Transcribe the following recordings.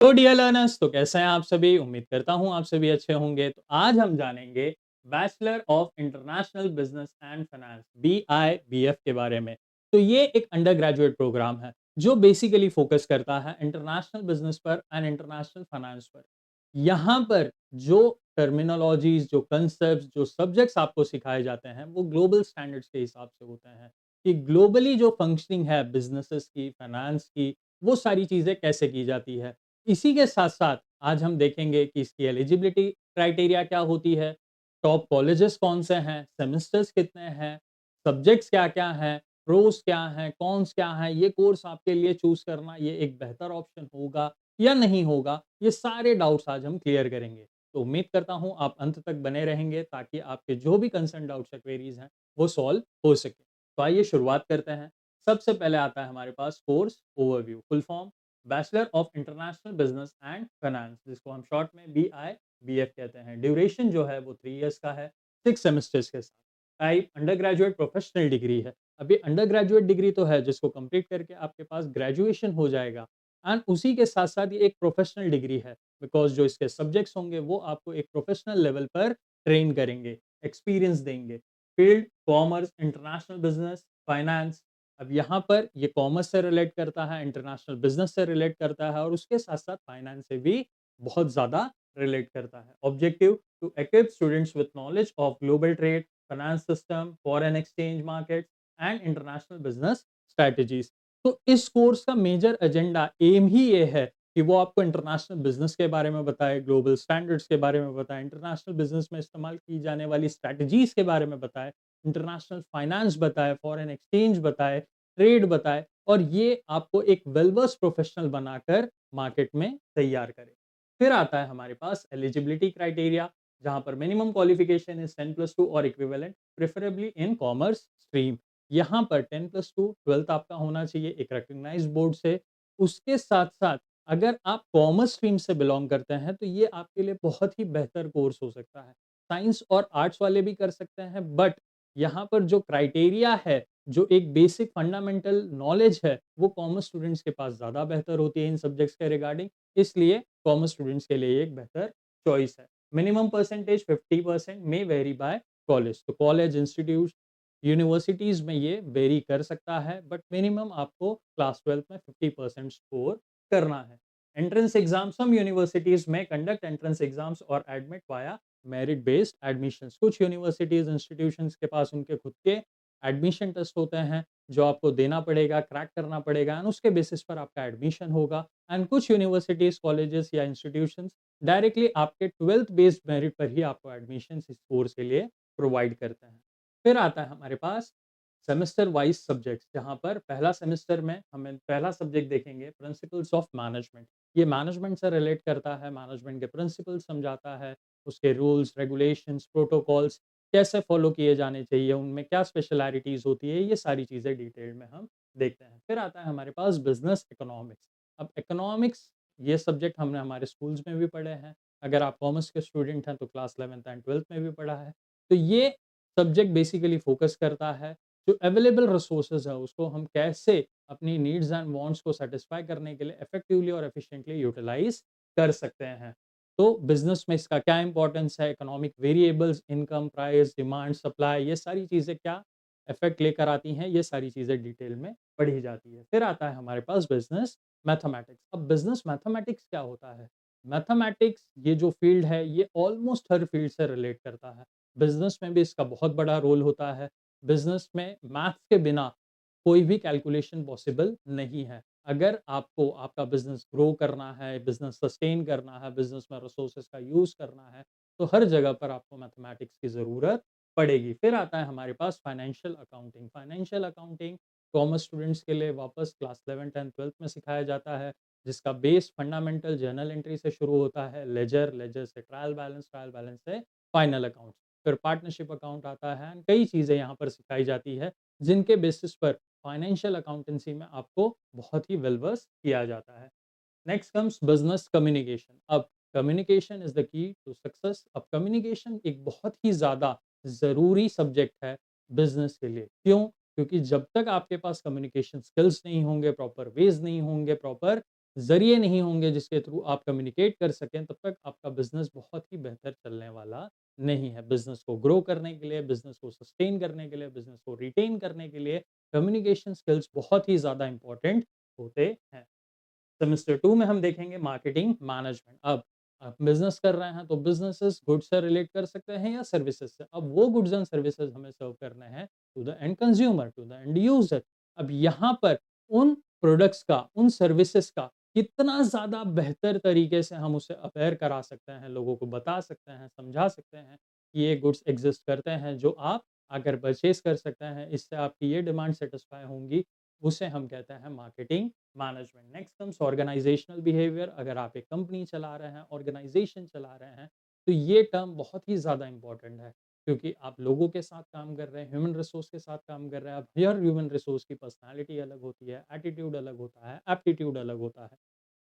तो dear learners, तो कैसे हैं आप सभी? उम्मीद करता हूँ आप सभी अच्छे होंगे। तो आज हम जानेंगे bachelor of international business and finance BIBF के बारे में। तो ये एक अंडर ग्रेजुएट प्रोग्राम है जो बेसिकली फोकस करता है इंटरनेशनल बिजनेस पर एंड इंटरनेशनल फाइनेंस पर। यहाँ पर जो टर्मिनोलॉजीज, जो कंसेप्ट, जो सब्जेक्ट्स आपको सिखाए जाते हैं वो ग्लोबल स्टैंडर्ड्स के हिसाब से होते हैं कि ग्लोबली जो फंक्शनिंग है बिजनेसेस की, फाइनेंस की, वो सारी चीज़ें कैसे की जाती है। इसी के साथ-साथ आज हम देखेंगे कि इसकी एलिजिबिलिटी क्राइटेरिया क्या होती है, टॉप कॉलेजेस कौन से हैं, सेमेस्टर्स कितने हैं, सब्जेक्ट्स क्या-क्या हैं, प्रोस क्या हैं, कॉन्स क्या हैं, ये कोर्स आपके लिए चूज़ करना ये एक बेहतर ऑप्शन होगा या नहीं होगा, ये सारे डाउट्स आज हम क्लियर करेंगे। तो उम्मीद करता हूँ आप अंत तक बने रहेंगे ताकि आपके जो भी कंसर्न डाउट्स या क्वेरीज़ हैं, वो सॉल्व हो सके। तो आइए शुरुआत करते हैं। सबसे पहले आता है हमारे पास course overview, full form bachelor of international business and finance, जिसको हम शॉर्ट में BIBF कहते हैं। ड्यूरेशन जो है वो 3 इयर्स का है, 6 सेमेस्टर्स के साथ। Type under graduate professional degree है। अभी अंडर ग्रेजुएट डिग्री तो है जिसको कंप्लीट करके आपके पास ग्रेजुएशन हो जाएगा एंड उसी के साथ साथ ये एक प्रोफेशनल डिग्री है बिकॉज जो इसके सब्जेक्ट्स होंगे वो आपको एक प्रोफेशनल लेवल पर ट्रेन करेंगे, एक्सपीरियंस देंगे। Field commerce, international business, finance. अब यहाँ पर ये कॉमर्स से रिलेट करता है, इंटरनेशनल बिजनेस से रिलेट करता है और उसके साथ-साथ फाइनेंस से भी बहुत ज़्यादा रिलेट करता है। Objective to equip students with knowledge of global trade, finance system, foreign exchange markets and international business strategies. तो इस कोर्स का मेजर एजेंडा एम ही ये है कि वो आपको इंटरनेशनल बिजनेस के बारे में बताए, ग्लोबल स्टैंडर्ड्स के बारे में बताए, इंटरनेशनल बिजनेस में इस्तेमाल की जाने वाली स्ट्रैटेजीज के बारे में बताए, इंटरनेशनल फाइनेंस बताए, फॉरेन एक्सचेंज बताए, ट्रेड बताए और ये आपको एक वेल वर्स प्रोफेशनल बनाकर मार्केट में तैयार करे। फिर आता है हमारे पास एलिजिबिलिटी क्राइटेरिया, जहां पर मिनिमम क्वालिफिकेशन इज 10+2 और equivalent, preferably in commerce stream. यहाँ पर 10+2 ट्वेल्थ आपका होना चाहिए एक रिकग्नाइज बोर्ड से। उसके साथ साथ अगर आप कॉमर्स स्ट्रीम से बिलोंग करते हैं तो ये आपके लिए बहुत ही बेहतर कोर्स हो सकता है। साइंस और आर्ट्स वाले भी कर सकते हैं बट यहाँ पर जो क्राइटेरिया है, जो एक बेसिक फंडामेंटल नॉलेज है, वो कॉमर्स स्टूडेंट्स के पास ज़्यादा बेहतर होती है इन सब्जेक्ट्स के रिगार्डिंग, इसलिए कॉमर्स स्टूडेंट्स के लिए ये एक बेहतर चॉइस है। मिनिमम परसेंटेज 50% में वेरी बाय कॉलेज, तो कॉलेज, इंस्टीट्यूट, यूनिवर्सिटीज़ में ये वेरी कर सकता है बट मिनिमम आपको क्लास 12 में 50% स्कोर करना है। एंट्रेंस एग्जाम, सम यूनिवर्सिटीज़ में कंडक्ट एंट्रेंस एग्जाम्स और admit via merit based admissions. कुछ यूनिवर्सिटीज इंस्टीट्यूशंस के पास उनके खुद के एडमिशन टेस्ट होते हैं जो आपको देना पड़ेगा, क्रैक करना पड़ेगा एंड उसके बेसिस पर आपका एडमिशन होगा। एंड कुछ यूनिवर्सिटीज, कॉलेजेस या इंस्टीट्यूशंस डायरेक्टली आपके 12th बेस्ड मेरिट पर ही आपको एडमिशन इस कोर्स के लिए प्रोवाइड करते हैं। फिर आता है हमारे पास सेमेस्टर वाइज सब्जेक्ट्स, जहाँ पर पहला सेमेस्टर में हमें पहला सब्जेक्ट देखेंगे प्रिंसिपल्स ऑफ मैनेजमेंट। ये मैनेजमेंट से रिलेट करता है, मैनेजमेंट के प्रिंसिपल समझाता है, उसके रूल्स, रेगुलेशंस, प्रोटोकॉल्स कैसे फॉलो किए जाने चाहिए, उनमें क्या स्पेशलिटीज़ होती है, ये सारी चीज़ें डिटेल में हम देखते हैं। फिर आता है हमारे पास बिज़नेस इकोनॉमिक्स। अब इकोनॉमिक्स ये सब्जेक्ट हमने हमारे स्कूल्स में भी पढ़े हैं। अगर आप कॉमर्स के स्टूडेंट हैं तो क्लास 11th एंड 12th में भी पढ़ा है। तो ये सब्जेक्ट बेसिकली फोकस करता है जो अवेलेबल रिसोर्सेज है उसको हम कैसे अपनी नीड्स एंड वांट्स को सेटिस्फाई करने के लिए इफेक्टिवली और एफिशिएंटली यूटिलाइज कर सकते हैं। तो बिजनेस में इसका क्या इंपॉर्टेंस है, economic variables, income, price, demand, supply, ये सारी चीज़ें क्या इफेक्ट लेकर आती हैं, ये सारी चीज़ें डिटेल में पढ़ी जाती है। फिर आता है हमारे पास बिजनेस मैथमेटिक्स। अब बिजनेस मैथमेटिक्स क्या होता है? मैथमेटिक्स ये जो फील्ड है ये ऑलमोस्ट हर फील्ड से रिलेट करता है। बिजनेस में भी इसका बहुत बड़ा रोल होता है। बिजनेस में मैथ्स के बिना कोई भी कैलकुलेशन पॉसिबल नहीं है। अगर आपको आपका बिज़नेस ग्रो करना है, बिज़नेस सस्टेन करना है, बिज़नेस में रिसोर्सेज़ का यूज़ करना है, तो हर जगह पर आपको मैथमेटिक्स की ज़रूरत पड़ेगी। फिर आता है हमारे पास financial accounting. Financial accounting commerce students के लिए वापस क्लास 11th एंड 12th में सिखाया जाता है, जिसका बेस फंडामेंटल जर्नल एंट्री से शुरू होता है, लेजर, लेजर से ट्रायल बैलेंस, ट्रायल बैलेंस से फाइनल अकाउंट्स। फिर पार्टनरशिप अकाउंट आता है एंड कई चीज़ें यहाँ पर सिखाई जाती है, जिनके बेसिस पर फाइनेंशियल अकाउंटेंसी में आपको बहुत ही वेल वर्स किया जाता है। Next comes business communication. अब communication is the key to success. अब कम्युनिकेशन एक बहुत ही ज़्यादा ज़रूरी सब्जेक्ट है बिजनेस के लिए। क्यों? क्योंकि जब तक आपके पास कम्युनिकेशन स्किल्स नहीं होंगे, प्रॉपर वेज नहीं होंगे, प्रॉपर ज़रिए नहीं होंगे जिसके थ्रू आप कम्युनिकेट कर सकें, तब तक आपका बिज़नेस बहुत ही बेहतर चलने वाला नहीं है। बिज़नेस को ग्रो करने के लिए, बिज़नेस को सस्टेन करने के लिए, बिज़नेस को रिटेन करने के लिए कम्युनिकेशन स्किल्स बहुत ही ज़्यादा इम्पोर्टेंट होते हैं। सेमेस्टर 2 में हम देखेंगे मार्केटिंग मैनेजमेंट। अब आप बिज़नेस कर रहे हैं तो बिज़नेसेस गुड्स से रिलेट कर सकते हैं या सर्विसेज़ से। अब वो गुड्स एंड सर्विसेज़ हमें सर्व करने हैं to the end consumer, to the end user. अब यहाँ पर उन प्रोडक्ट्स का, उन सर्विसेज़ का कितना ज़्यादा बेहतर तरीके से हम उसे अवेयर करा सकते हैं, लोगों को बता सकते हैं, समझा सकते हैं कि ये गुड्स एक्ज़िस्ट करते हैं जो आप आकर परचेज़ कर सकते हैं, इससे आपकी ये डिमांड सैटिस्फाई होंगी, उसे हम कहते हैं marketing management. Next comes organisational behaviour. अगर आप एक कंपनी चला रहे हैं, ऑर्गेनाइजेशन चला रहे हैं, तो ये टर्म बहुत ही ज़्यादा इंपॉर्टेंट है, क्योंकि आप लोगों के साथ काम कर रहे हैं, ह्यूमन रिसोर्स के साथ काम कर रहे हैं। अब हर ह्यूमन रिसोर्स की पर्सनैलिटी अलग होती है, एटीट्यूड अलग होता है, एप्टीट्यूड अलग होता है।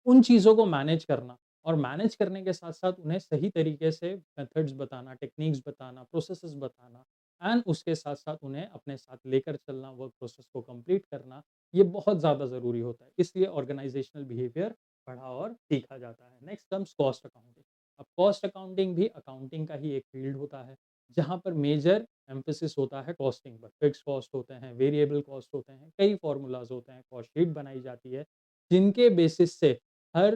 उन चीज़ों को मैनेज करना और मैनेज करने के साथ-साथ उन्हें सही तरीके से मेथड्स बताना, टेक्निक्स बताना, प्रोसेसेस बताना एंड उसके साथ-साथ उन्हें अपने साथ लेकर चलना, वर्क प्रोसेस को कंप्लीट करना, ये बहुत ज़्यादा ज़रूरी होता है। इसलिए ऑर्गेनाइजेशनल बिहेवियर पढ़ा और सीखा जाता है। Next comes cost accounting. अब कॉस्ट अकाउंटिंग भी अकाउंटिंग का ही एक फील्ड होता है, जहाँ पर मेजर एम्फेसिस होता है कॉस्टिंग पर। फिक्स्ड कॉस्ट होते हैं, वेरिएबल कॉस्ट होते हैं, कई फ़ॉर्मूलाज़ होते हैं, कॉस्ट शीट बनाई जाती है, जिनके बेसिस से हर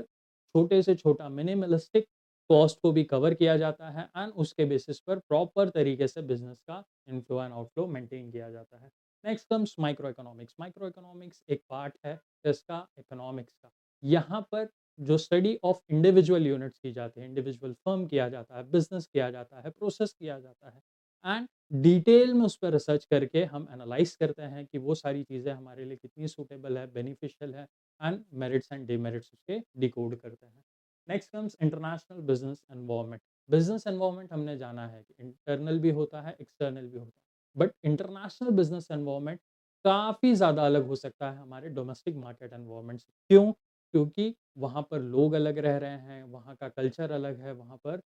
छोटे से छोटा मिनिमलिस्टिक कॉस्ट को भी कवर किया जाता है एंड उसके बेसिस पर प्रॉपर तरीके से बिजनेस का इनफ्लो एंड आउटफ्लो मेंटेन किया जाता है। Next comes micro economics. Micro economics एक पार्ट है इसका इकोनॉमिक्स का। यहाँ पर जो स्टडी ऑफ इंडिविजुअल यूनिट्स की जाती है, इंडिविजुअल फर्म किया जाता है, बिजनेस किया जाता है, प्रोसेस किया जाता है एंड डिटेल में उस पर रिसर्च करके हम एनालाइज करते हैं कि वो सारी चीज़ें हमारे लिए कितनी सूटेबल है, बेनिफिशियल है एंड मेरिट्स एंड डिमेरिट्स उसके डिकोड करते हैं। Next comes international business environment. Business environment हमने जाना है कि इंटरनल भी होता है, एक्सटर्नल भी होता है, बट इंटरनेशनल बिजनेस एनवायरनमेंट काफ़ी ज़्यादा अलग हो सकता है हमारे डोमेस्टिक मार्केट एनवायरनमेंट से। क्यों? क्योंकि वहाँ पर लोग अलग रह रहे हैं, वहाँ का कल्चर अलग है, वहाँ पर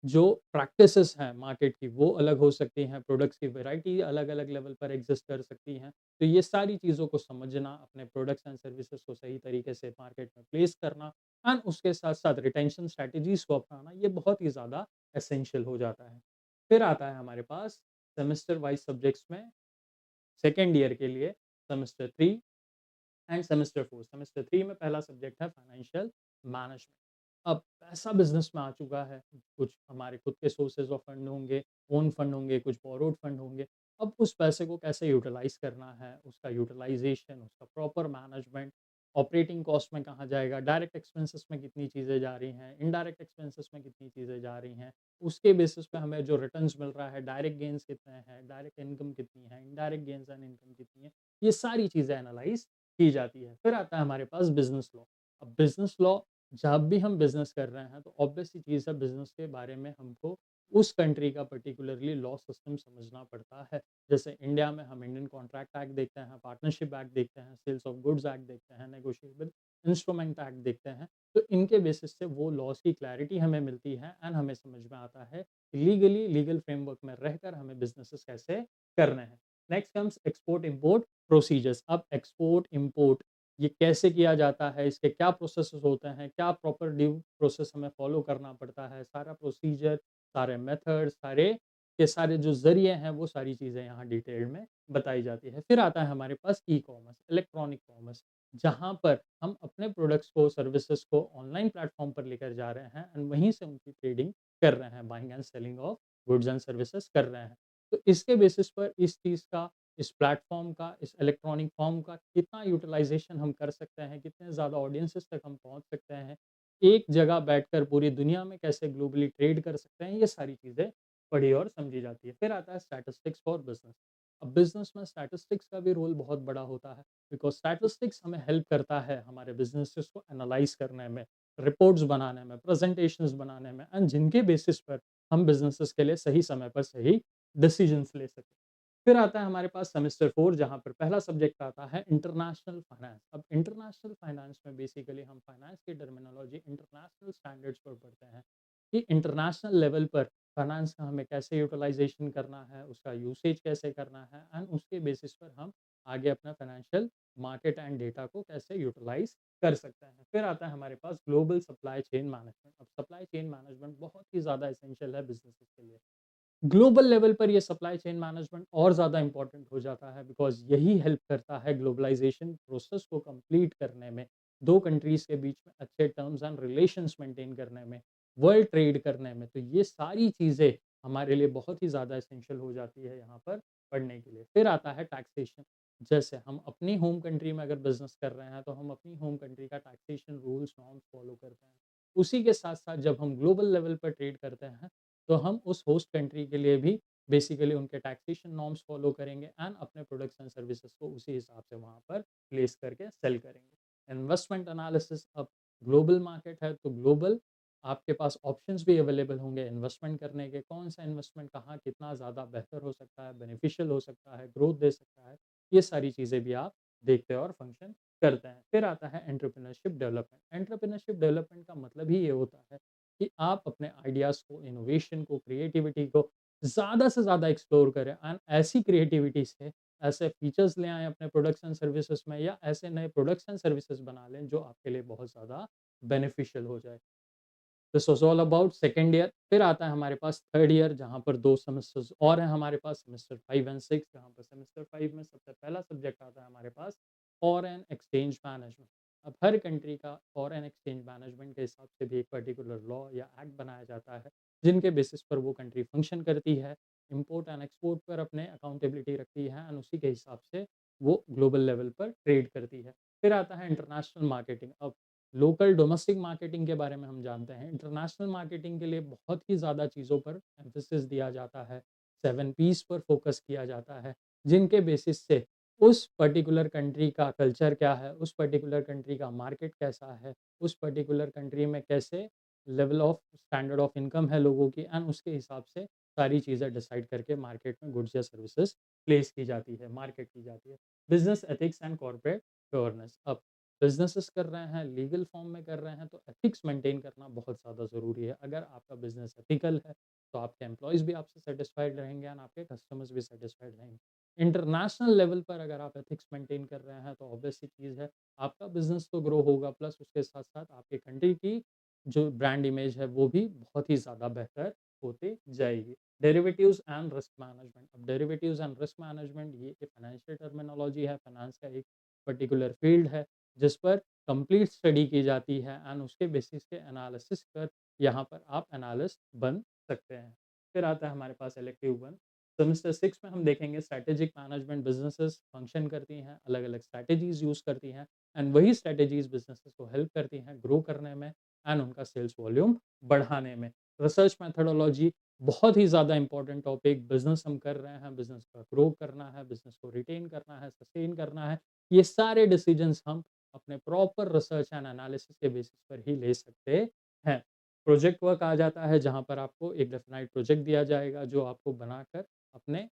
जो प्रैक्टिसेस हैं मार्केट की वो अलग हो सकती हैं, प्रोडक्ट्स की वैरायटी अलग-अलग लेवल पर एग्ज़िस्ट कर सकती हैं। तो ये सारी चीज़ों को समझना, अपने प्रोडक्ट्स एंड सर्विसेज़ को सही तरीके से मार्केट में प्लेस करना एंड उसके साथ-साथ रिटेंशन स्ट्रैटेजीज़ को अपनाना, ये बहुत ही ज़्यादा एसेंशियल हो जाता है। फिर आता है हमारे पास सेमेस्टर वाइज़ सब्जेक्ट्स में सेकंड ईयर के लिए सेमेस्टर 3 एंड सेमेस्टर 4। सेमेस्टर 3 में पहला सब्जेक्ट है फाइनेंशियल मैनेजमेंट। अब पैसा बिज़नेस में आ चुका है, कुछ हमारे खुद के सोर्सेज़ ऑफ फंड होंगे, ओन फंड होंगे, कुछ बोरोड फंड होंगे। अब उस पैसे को कैसे यूटिलाइज़ करना है, उसका यूटिलाइज़ेशन, उसका प्रॉपर मैनेजमेंट, ऑपरेटिंग कॉस्ट में कहाँ जाएगा, डायरेक्ट एक्सपेंसेस में कितनी चीज़ें जा रही हैं, इनडायरेक्ट एक्सपेंसेस में कितनी चीज़ें जा रही हैं, उसके बेसिस पे हमें जो रिटर्न्स मिल रहा है, डायरेक्ट गेन्स कितने हैं, डायरेक्ट इनकम कितनी है, इनडायरेक्ट गेन्स एंड इनकम कितनी है, ये सारी चीज़ें एनालाइज़ की जाती है। फिर आता है हमारे पास बिज़नेस लॉ। अब बिज़नेस लॉ जब भी हम बिज़नेस कर रहे हैं तो ऑब्वियस सी चीज़ है बिज़नेस के बारे में हमको उस कंट्री का पर्टिकुलरली लॉ सिस्टम समझना पड़ता है। जैसे इंडिया में हम इंडियन कॉन्ट्रैक्ट एक्ट देखते हैं, पार्टनरशिप एक्ट देखते हैं, सेल्स ऑफ गुड्स एक्ट देखते हैं, नेगोशिएबल इंस्ट्रूमेंट एक्ट देखते हैं। तो इनके बेसिस से वो लॉज़ की क्लैरिटी हमें मिलती है एंड हमें समझ में आता है लीगली लीगल फ्रेमवर्क में रहकर हमें बिज़नेसेस कैसे करने हैं। Next comes export import procedures. अब एक्सपोर्ट इम्पोर्ट ये कैसे किया जाता है, इसके क्या प्रोसेसेस होते हैं, क्या प्रॉपर ड्यू प्रोसेस हमें फॉलो करना पड़ता है, सारा प्रोसीजर, सारे मेथड, सारे के सारे जो ज़रिए हैं, वो सारी चीज़ें यहाँ डिटेल में बताई जाती है। फिर आता है हमारे पास ई-कॉमर्स, इलेक्ट्रॉनिक कॉमर्स, जहाँ पर हम अपने प्रोडक्ट्स को, सर्विसेज़ को ऑनलाइन प्लेटफ़ॉर्म पर लेकर जा रहे हैं एंड वहीं से उनकी ट्रेडिंग कर रहे हैं, buying and selling of goods and services कर रहे हैं। तो इसके बेसिस पर इस चीज़ का, इस प्लेटफ़ॉर्म का, इस इलेक्ट्रॉनिक फ़ॉर्म का कितना यूटिलाइज़ेशन हम कर सकते हैं, कितने ज़्यादा ऑडियंसेस तक हम पहुँच सकते हैं, एक जगह बैठकर पूरी दुनिया में कैसे ग्लोबली ट्रेड कर सकते हैं, ये सारी चीज़ें पढ़ी और समझी जाती है। फिर आता है स्टैटिस्टिक्स फॉर बिज़नेस। अब बिज़नेस में स्टैटिस्टिक्स का भी रोल बहुत बड़ा होता है, बिकॉज़ स्टैटिस्टिक्स हमें हेल्प करता है हमारे बिज़नेसेस को एनालाइज़ करने में, रिपोर्ट्स बनाने में, प्रेज़ेंटेशंस बनाने में एंड जिनके बेसिस पर हम बिज़नेसेस के लिए सही समय पर सही डिसीजंस ले सकें। फिर आता है हमारे पास सेमेस्टर 4, जहाँ पर पहला सब्जेक्ट आता है इंटरनेशनल फाइनेंस। अब इंटरनेशनल फाइनेंस में बेसिकली हम फाइनेंस की टर्मिनोलॉजी इंटरनेशनल स्टैंडर्ड्स पर पढ़ते हैं कि इंटरनेशनल लेवल पर फाइनेंस का हमें कैसे यूटिलाइज़ेशन करना है, उसका यूसेज कैसे करना है एंड उसके बेसिस पर हम आगे अपना फाइनेंशियल मार्केट एंड डेटा को कैसे यूटिलाइज़ कर सकते हैं। फिर आता है हमारे पास ग्लोबल सप्लाई चेन मैनेजमेंट। अब सप्लाई चेन मैनेजमेंट बहुत ही ज़्यादा एसेंशियल है बिज़नेसेस के लिए। ग्लोबल लेवल पर ये सप्लाई चेन मैनेजमेंट और ज़्यादा इम्पोर्टेंट हो जाता है, बिकॉज़ यही हेल्प करता है ग्लोबलाइज़ेशन प्रोसेस को कंप्लीट करने में, 2 कंट्रीज़ के बीच में अच्छे टर्म्स एंड रिलेशंस मेंटेन करने में, वर्ल्ड ट्रेड करने में। तो ये सारी चीज़ें हमारे लिए बहुत ही ज़्यादा एसेंशियल हो जाती है यहाँ पर पढ़ने के लिए। फिर आता है टैक्सेशन। जैसे हम अपनी होम कंट्री में अगर बिज़नेस कर रहे हैं, तो हम अपनी होम कंट्री का टैक्सेशन रूल्स, नॉर्म्स फॉलो करते हैं। उसी के साथ-साथ जब हम ग्लोबल लेवल पर ट्रेड करते हैं, तो हम उस होस्ट कंट्री के लिए भी बेसिकली उनके टैक्सेशन नॉर्म्स फॉलो करेंगे एंड अपने प्रोडक्ट्स एंड सर्विसेज को उसी हिसाब से वहाँ पर प्लेस करके सेल करेंगे। Investment analysis. अब ग्लोबल मार्केट है, तो ग्लोबल आपके पास ऑप्शंस भी अवेलेबल होंगे इन्वेस्टमेंट करने के। कौन सा इन्वेस्टमेंट कहाँ कितना ज़्यादा बेहतर हो सकता है, बेनिफिशियल हो सकता है, ग्रोथ दे सकता है, ये सारी चीज़ें भी आप देखते हैं और फंक्शन करते हैं। फिर आता है एंटरप्रेन्योरशिप डेवलपमेंट। एंटरप्रेन्योरशिप डेवलपमेंट का मतलब ही ये होता है कि आप अपने आइडियाज़ को, इनोवेशन को, क्रिएटिविटी को ज़्यादा से ज़्यादा एक्सप्लोर करें एंड ऐसी क्रिएटिविटी से ऐसे फीचर्स ले आएँ अपने प्रोडक्ट्स एंड सर्विसेज में, या ऐसे नए प्रोडक्ट्स एंड सर्विसेज बना लें जो आपके लिए बहुत ज़्यादा बेनिफिशियल हो जाए। This was all about second year. फिर आता है हमारे पास थर्ड ईयर, जहाँ पर 2 सेमेस्टर्स और हैं हमारे पास, सेमेस्टर 5 एंड 6। जहाँ पर सेमेस्टर 5 में सबसे पहला सब्जेक्ट आता है हमारे पास फॉरेन एक्सचेंज मैनेजमेंट। अब हर कंट्री का फॉरेन एक्सचेंज मैनेजमेंट के हिसाब से भी एक पर्टिकुलर लॉ या एक्ट बनाया जाता है, जिनके बेसिस पर वो कंट्री फंक्शन करती है, इम्पोर्ट एंड एक्सपोर्ट पर अपने अकाउंटेबिलिटी रखती है एंड उसी के हिसाब से वो ग्लोबल लेवल पर ट्रेड करती है। फिर आता है इंटरनेशनल मार्केटिंग। अब लोकल डोमेस्टिक मार्केटिंग के बारे में हम जानते हैं। इंटरनेशनल मार्केटिंग के लिए बहुत ही ज़्यादा चीज़ों पर एम्फेसिस दिया जाता है, 7 पीस पर फोकस किया जाता है, जिनके बेसिस से उस पर्टिकुलर कंट्री का कल्चर क्या है, उस पर्टिकुलर कंट्री का मार्केट कैसा है, उस पर्टिकुलर कंट्री में कैसे level of standard of income है लोगों की, एंड उसके हिसाब से सारी चीज़ें डिसाइड करके मार्केट में गुड्स या सर्विसेज प्लेस की जाती है, मार्केट की जाती है। Business ethics and corporate governance. अब बिज़नेसेस कर रहे हैं, लीगल फॉर्म में कर रहे हैं, तो एथिक्स मेंटेन करना बहुत ज़्यादा ज़रूरी है। अगर आपका बिज़नेस एथिकल है, तो आपके एम्प्लॉइज़ भी आपसे सैटिस्फाइड रहेंगे एंड आपके कस्टमर्स भी सैटिस्फाइड रहेंगे। इंटरनेशनल लेवल पर अगर आप एथिक्स मेंटेन कर रहे हैं, तो ऑब्वियस सी चीज़ है, आपका बिज़नेस तो ग्रो होगा, प्लस उसके साथ-साथ आपके कंट्री की जो ब्रांड इमेज है, वो भी बहुत ही ज़्यादा बेहतर होती जाएगी। Derivatives and risk management. अब डेरिवेटिव्स एंड रिस्क मैनेजमेंट ये एक फाइनेंशियल टर्मिनोलॉजी है, फाइनेंस का एक पर्टिकुलर फील्ड है, जिस पर कंप्लीट स्टडी की जाती है एंड उसके बेसिस पे एनालिसिस कर यहाँ पर आप एनालिस्ट बन सकते हैं। फिर आता है हमारे पास इलेक्टिव 1। सेमेस्टर 6 में हम देखेंगे स्ट्रैटेजिक मैनेजमेंट। बिजनेसेस फंक्शन करती हैं, अलग-अलग स्ट्रैटेजीज़ यूज़ करती हैं एंड वही स्ट्रैटेजीज़ बिजनेसेस को हेल्प करती हैं ग्रो करने में एंड उनका सेल्स वॉल्यूम बढ़ाने में। रिसर्च मेथोडोलॉजी बहुत ही ज़्यादा इंपॉर्टेंट टॉपिक। बिज़नेस हम कर रहे हैं, बिज़नेस का ग्रो करना है, बिज़नेस को रिटेन करना है, सस्टेन करना है। ये सारे डिसीजंस हम अपने प्रॉपर रिसर्च एंड एनालिसिस के बेसिस पर ही ले सकते हैं। प्रोजेक्ट वर्क आ जाता है, जहाँ पर आपको एक डेफिनाइट प्रोजेक्ट दिया जाएगा जो आपको बनाकर अपने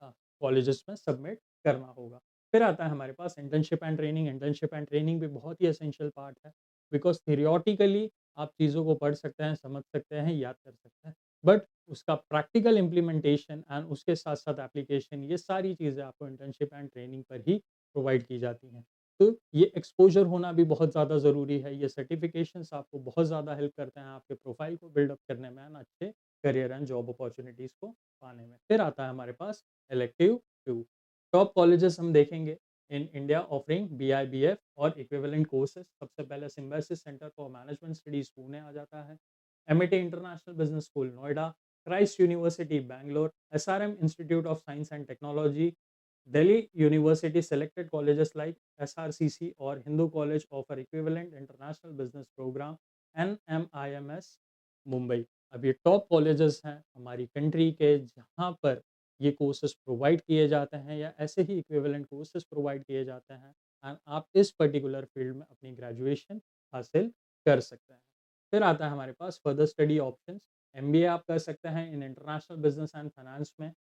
कॉलेजेस में सबमिट करना होगा। फिर आता है हमारे पास internship and training. Internship and training भी बहुत ही एसेंशियल पार्ट है, बिकॉज़ थियोरेटिकली आप चीज़ों को पढ़ सकते हैं, समझ सकते हैं, याद कर सकते हैं, बट उसका प्रैक्टिकल इम्प्लीमेंटेशन एंड उसके साथ-साथ एप्लीकेशन, ये सारी चीज़ें आपको इंटर्नशिप एंड ट्रेनिंग पर ही प्रोवाइड की जाती हैं। तो ये एक्सपोज़र होना भी बहुत ज़्यादा ज़रूरी है। ये सर्टिफ़िकेशंस आपको बहुत ज़्यादा हेल्प करते हैं आपके प्रोफ़ाइल को बिल्ड अप करने में एंड अच्छे करियर एंड जॉब अपॉर्च्युनिटीज़ को पाने में। फिर आता है हमारे पास इलेक्टिव 2। टॉप कॉलेजेस हम देखेंगे इन इंडिया ऑफरिंग बीआईबीएफ और इक्विवेलेंट कोर्सेज। सबसे पहले Symbiosis Centre for Management Studies Pune आ जाता है, MIT International Business School Noida, Christ University Bangalore, SRM Institute of Science and Technology, Delhi University selected colleges like SRCC or Hindu College offer equivalent international business program NMIMS Mumbai. अब ये top colleges हैं हमारी country के, जहाँ पर ये कोर्सेज प्रोवाइड किए जाते हैं या ऐसे ही इक्विवेलेंट कोर्सेज प्रोवाइड किए जाते हैं एंड आप इस पर्टिकुलर फील्ड में अपनी ग्रेजुएशन हासिल कर सकते हैं। फिर आता है हमारे पास फर्दर स्टडी ऑप्शंस। एमबीए आप कर सकते हैं in international business and finance में।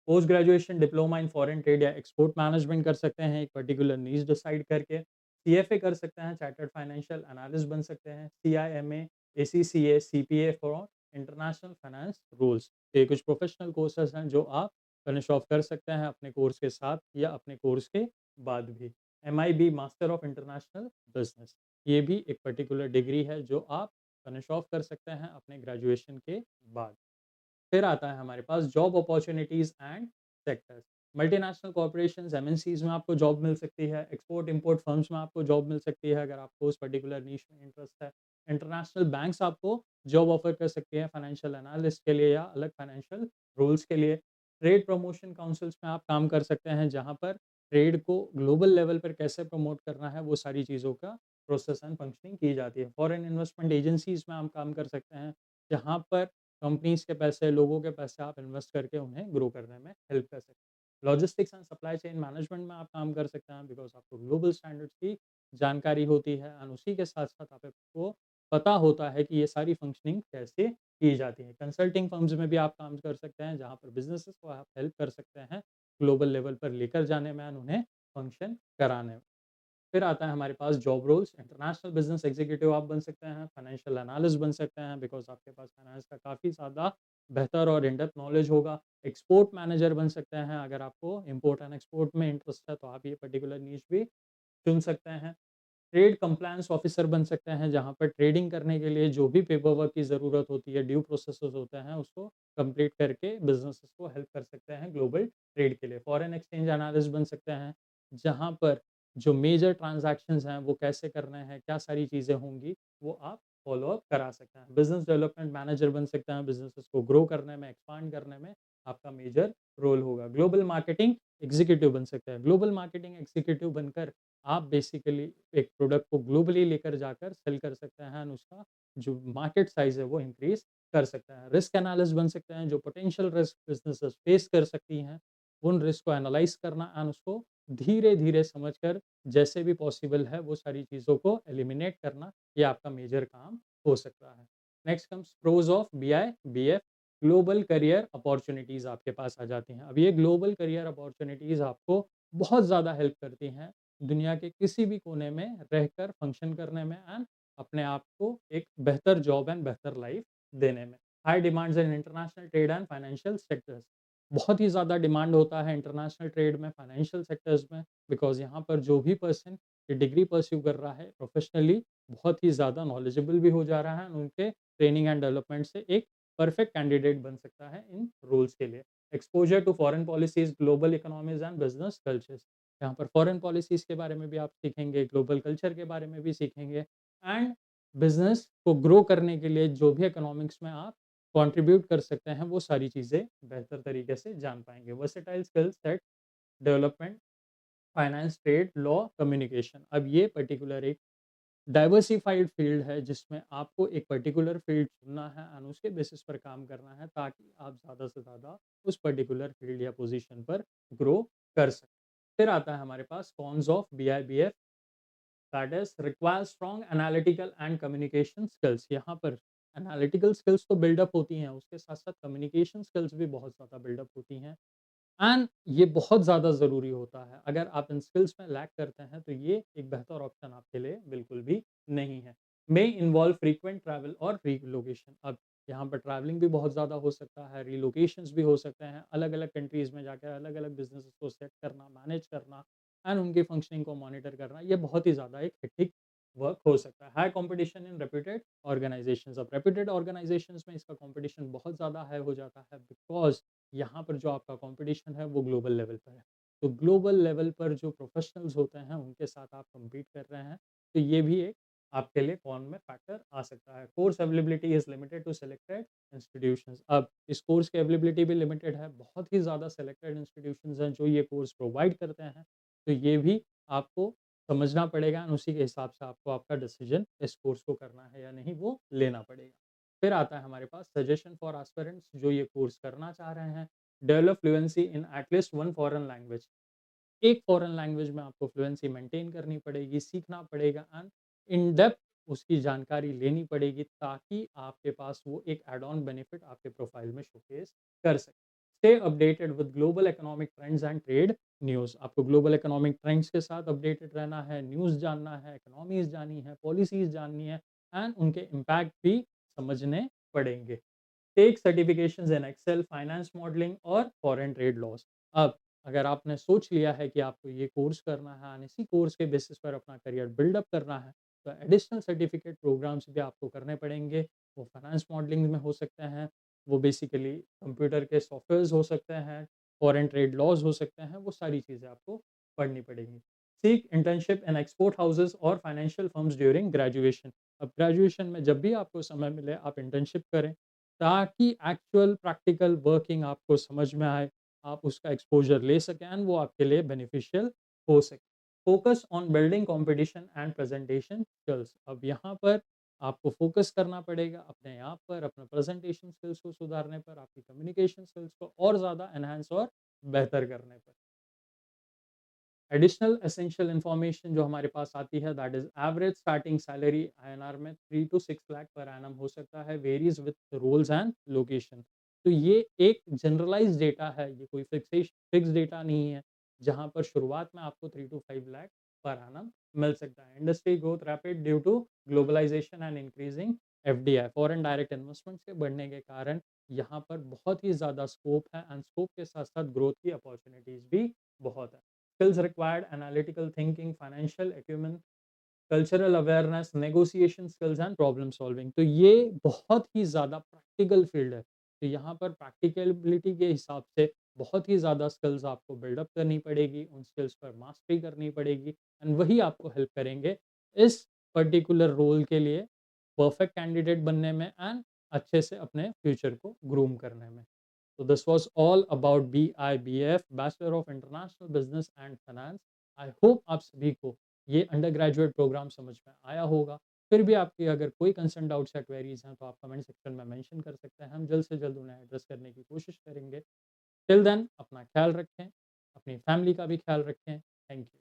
Post graduation diploma in foreign trade या एक्सपोर्ट मैनेजमेंट कर सकते हैं, एक पर्टिकुलर नीज डिसाइड करके। सीएफए कर सकते हैं, चार्टर्ड फाइनेंशियल एनालिस्ट बन सकते हैं। CIMA, ACCA, CPA for international finance rules. ये कुछ प्रोफेशनल कोर्सेज हैं जो आप फिनिश ऑफ कर सकते हैं अपने कोर्स के साथ या अपने कोर्स के बाद भी। MIB master of international business, ये भी एक पर्टिकुलर डिग्री है जो आप फिनिश ऑफ कर सकते हैं अपने ग्रेजुएशन के बाद। फिर आता है हमारे पास job opportunities and sectors. Multinational corporations, MNCs में आपको जॉब मिल सकती है, एक्सपोर्ट इम्पोर्ट फर्म्स में आपको जॉब मिल सकती है अगर आपको उस पर्टिकुलर नीश में इंटरेस्ट है। इंटरनेशनल बैंक्स आपको जॉब ऑफर कर सकती हैं फाइनेंशियल एनालिस्ट के लिए या अलग फाइनेंशियल रोल्स के लिए। ट्रेड प्रमोशन काउंसिल्स में आप काम कर सकते हैं जहाँ पर ट्रेड को ग्लोबल लेवल पर कैसे प्रमोट करना है वो सारी चीज़ों का प्रोसेस एंड फंक्शनिंग की जाती है। फॉरेन इन्वेस्टमेंट एजेंसीज़ में आप काम कर सकते हैं जहाँ पर कंपनीज़ के पैसे, लोगों के पैसे आप इन्वेस्ट करके उन्हें ग्रो करने में हेल्प कर सकते हैं। Logistics and supply chain management में आप काम कर सकते हैं बिकॉज़ आपको ग्लोबल स्टैंडर्ड्स की जानकारी होती है एंड उसी के साथ-साथ आपको पता होता है कि ये सारी फंक्शनिंग कैसे की जाती है। कंसल्टिंग फर्म्स में भी आप काम कर सकते हैं जहाँ पर बिज़नेसेस को आप हेल्प कर सकते हैं ग्लोबल लेवल पर लेकर जाने में एंड उन्हें फंक्शन कराने में। फिर आता है हमारे पास job roles, international business executive आप बन सकते हैं, फाइनेंशियल एनालिस्ट बन सकते हैं बिकॉज़ आपके पास फाइनेंस का काफ़ी ज़्यादा बेहतर और इन डेप्थ नॉलेज होगा। एक्सपोर्ट मैनेजर बन सकते हैं, अगर आपको इम्पोर्ट एंड एक्सपोर्ट में इंटरेस्ट है तो आप ये पर्टिकुलर नीश भी चुन सकते हैं। ट्रेड कंप्लायंस ऑफिसर बन सकते हैं, जहाँ पर ट्रेडिंग करने के लिए जो भी पेपर वर्क की ज़रूरत होती है, ड्यू प्रोसेसेस होते हैं, उसको कंप्लीट करके बिज़नेसेस को हेल्प कर सकते हैं ग्लोबल ट्रेड के लिए। फॉरेन एक्सचेंज एनालिस्ट बन सकते हैं, जहाँ पर जो मेजर ट्रांज़ैक्शंस हैं, वो कैसे करने हैं, क्या सारी चीज़ें होंगी, वो आप फ़ॉलो अप करा सकते हैं। बिज़नेस डेवलपमेंट मैनेजर बन सकते हैं, बिज़नेसेस को ग्रो करने में, एक्सपांड करने में आपका मेजर रोल होगा। ग्लोबल मार्केटिंग एग्ज़ीक्यूटिव बन सकते हैं। ग्लोबल मार्केटिंग एग्ज़ीक्यूटिव बनकर आप बेसिकली एक प्रोडक्ट को ग्लोबली लेकर जाकर सेल कर सकते हैं एंड उसका जो मार्केट साइज़ है वो इंक्रीज़ कर सकता है। रिस्क एनालिस्ट बन सकते हैं, जो पोटेंशियल रिस्क बिज़नेसेस फेस कर सकती हैं, उन रिस्क को एनालाइज़ करना एंड उसको धीरे-धीरे समझकर जैसे भी पॉसिबल है वो सारी चीज़ों को एलिमिनेट करना, ये आपका मेजर काम हो सकता है। Next comes pros of BI, BF, global career opportunities आपके पास आ जाती हैं। अब ये ग्लोबल करियर अपॉर्च्युनिटीज़ आपको बहुत ज़्यादा हेल्प करती हैं दुनिया के किसी भी कोने में रहकर फंक्शन करने में एंड अपने आप को एक बेहतर जॉब एंड बेहतर लाइफ देने में। High demands in international trade and financial sectors, बहुत ही ज़्यादा डिमांड होता है इंटरनेशनल ट्रेड में, फाइनेंशियल सेक्टर्स में, बिकॉज़ यहाँ पर जो भी पर्सन ये डिग्री परस्यू कर रहा है प्रोफेशनली बहुत ही ज़्यादा नॉलेजेबल भी हो जा रहा है, उनके ट्रेनिंग एंड डेवलपमेंट से एक परफेक्ट कैंडिडेट बन सकता है इन रोल्स के लिए। Exposure to foreign policies, global economies and business cultures, यहाँ पर फॉरेन पॉलिसीज़ के बारे में भी आप सीखेंगे, ग्लोबल कल्चर के बारे में भी सीखेंगे एंड बिज़नेस को ग्रो करने के लिए जो भी इकोनॉमिक्स में आप कंट्रीब्यूट कर सकते हैं, वो सारी चीज़ें बेहतर तरीके से जान पाएँगे। Versatile skill set development, finance, trade, law, communication. अब ये पर्टिकुलर एक डाइवर्सिफाइड फील्ड है जिसमें आपको एक पर्टिकुलर फील्ड चुनना है एंड उसके बेसिस पर काम करना है ताकि आप ज़्यादा से ज़्यादा उस पर्टिकुलर फील्ड या पोजीशन पर ग्रो कर सकें। फिर आता है हमारे पास cons of BIBF, that is require strong analytical and communication skills. यहाँ पर एनालिटिकल स्किल्स तो बिल्डअप होती हैं, उसके साथ साथ कम्युनिकेशन स्किल्स भी बहुत ज़्यादा बिल्डअप होती हैं एंड ये बहुत ज़्यादा ज़रूरी होता है। अगर आप इन स्किल्स में लैक करते हैं तो ये एक बेहतर ऑप्शन आपके लिए बिल्कुल भी नहीं है। मे इन्वॉल्व फ्रीक्वेंट ट्रैवल और रीलोकेशन। अब यहाँ पर ट्रैवलिंग भी बहुत ज़्यादा हो सकता है, रीलोकेशंस भी हो सकते हैं, अलग-अलग कंट्रीज़ में जाकर अलग-अलग बिज़नेसेस को सेट करना, मैनेज करना एंड उनकी फंक्शनिंग को मॉनिटर करना, ये बहुत ही ज़्यादा एक हेक्टिक वर्क हो सकता है। High competition in reputed organisations. अब रेप्यूटेड ऑर्गेनाइजेशंस में इसका कॉम्पिटिशन बहुत ज़्यादा हाई हो जाता है बिकॉज़ यहाँ पर जो आपका कंपटीशन है वो ग्लोबल लेवल पर है। तो ग्लोबल लेवल पर जो प्रोफेशनल्स होते हैं उनके साथ आप कम्पीट कर रहे हैं, तो ये भी एक आपके लिए कॉन में फैक्टर आ सकता है। Course availability is limited to selected institutions. अब इस कोर्स की अवेलेबिलिटी भी लिमिटेड है, बहुत ही ज़्यादा सेलेक्टेड इंस्टीट्यूशंस हैं जो ये कोर्स प्रोवाइड करते हैं, तो ये भी आपको समझना पड़ेगा एंड उसी के हिसाब से आपको आपका डिसीजन इस कोर्स को करना है या नहीं वो लेना पड़ेगा। फिर आता है हमारे पास सजेशन फॉर एस्पिरेंट्स जो ये कोर्स करना चाह रहे हैं। Develop fluency in at least one foreign language. एक फॉरेन लैंग्वेज में आपको फ्लुएंसी मेंटेन करनी पड़ेगी, सीखना पड़ेगा एंड इन डेप्थ उसकी जानकारी लेनी पड़ेगी ताकि आपके पास वो एक ऐड ऑन बेनिफिट आपके प्रोफाइल में शोकेस कर सके। Stay updated with global economic trends and trade news. आपको ग्लोबल इकोनॉमिक ट्रेंड्स के साथ अपडेटेड रहना है, न्यूज़ जानना है, इकोनॉमीज़ जाननी है, पॉलिसीज़ जाननी है एंड उनके इम्पैक्ट भी समझने पड़ेंगे। Tech certifications in Excel, finance modelling और फॉरेन ट्रेड लॉज़। अब अगर आपने सोच लिया है कि आपको ये कोर्स करना है एंड इसी कोर्स के बेसिस पर अपना करियर बिल्डअप करना है, तो एडिशनल सर्टिफिकेट प्रोग्राम्स भी आपको करने पड़ेंगे। वो फाइनेंस मॉडलिंग में हो सकते हैं, वो बेसिकली कंप्यूटर के सॉफ्टवेयर्स हो सकते हैं, फॉरेन ट्रेड लॉज़ हो सकते हैं, वो सारी चीज़ें आपको पढ़नी पड़ेंगी। Seek internship in export houses और फाइनेंशियल फर्म्स ड्यूरिंग ग्रेजुएशन। अब ग्रेजुएशन में जब भी आपको समय मिले आप इंटर्नशिप करें, ताकि एक्चुअल प्रैक्टिकल वर्किंग आपको समझ में आए, आप उसका एक्सपोज़र ले सकें एंड वो आपके लिए बेनिफिशियल हो सके। Focus on building competition and presentation skills. अब यहाँ पर आपको फोकस करना पड़ेगा अपने आप पर, अपने प्रेजेंटेशन स्किल्स को सुधारने पर, आपकी कम्युनिकेशन स्किल्स को और ज़्यादा एनहांस और बेहतर करने पर। एडिशनल एसेंशियल इन्फॉर्मेशन जो हमारे पास आती है, that is average starting salary INR में 3 to 6 लाख पर एनम हो सकता है, varies with roles and location. तो ये एक जनरलाइज डेटा है, ये कोई फिक्स डेटा नहीं है, जहां पर शुरुआत में आपको 3 to 5 लाख पर एनम मिल सकता है। Industry growth rapid due to globalisation and increasing FDI, foreign direct investment के बढ़ने के कारण यहाँ पर बहुत ही ज़्यादा स्कोप है एंड स्कोप के साथ साथ ग्रोथ की अपॉर्चुनिटीज़ भी बहुत है। Skills required: analytical thinking, financial acumen, cultural awareness, negotiation skills and problem solving. तो ये बहुत ही ज़्यादा प्रैक्टिकल फील्ड है। तो यहाँ पर प्रैक्टिकलिटी के हिसाब से बहुत ही ज़्यादा स्किल्स आपको बिल्डअप करनी पड़ेगी, उन स्किल्स पर मास्टरी करनी पड़ेगी एंड वही आपको हेल्प करेंगे इस पर्टिकुलर रोल के लिए परफेक्ट कैंडिडेट बनने में एंड अच्छे से अपने फ्यूचर को ग्रूम करने में। So this was all about BIBF, Bachelor of International Business and Finance. I hope आप सभी को ये अंडर ग्रेजुएट प्रोग्राम समझ में आया होगा। फिर भी आपकी अगर कोई कंसर्न डाउट्स या क्वेरीज हैं तो आप कमेंट सेक्शन में मेंशन कर सकते हैं, हम जल्द से जल्द उन्हें एड्रेस करने की कोशिश करेंगे। टिल देन अपना ख्याल रखें, अपनी फैमिली का भी ख्याल रखें। Thank you.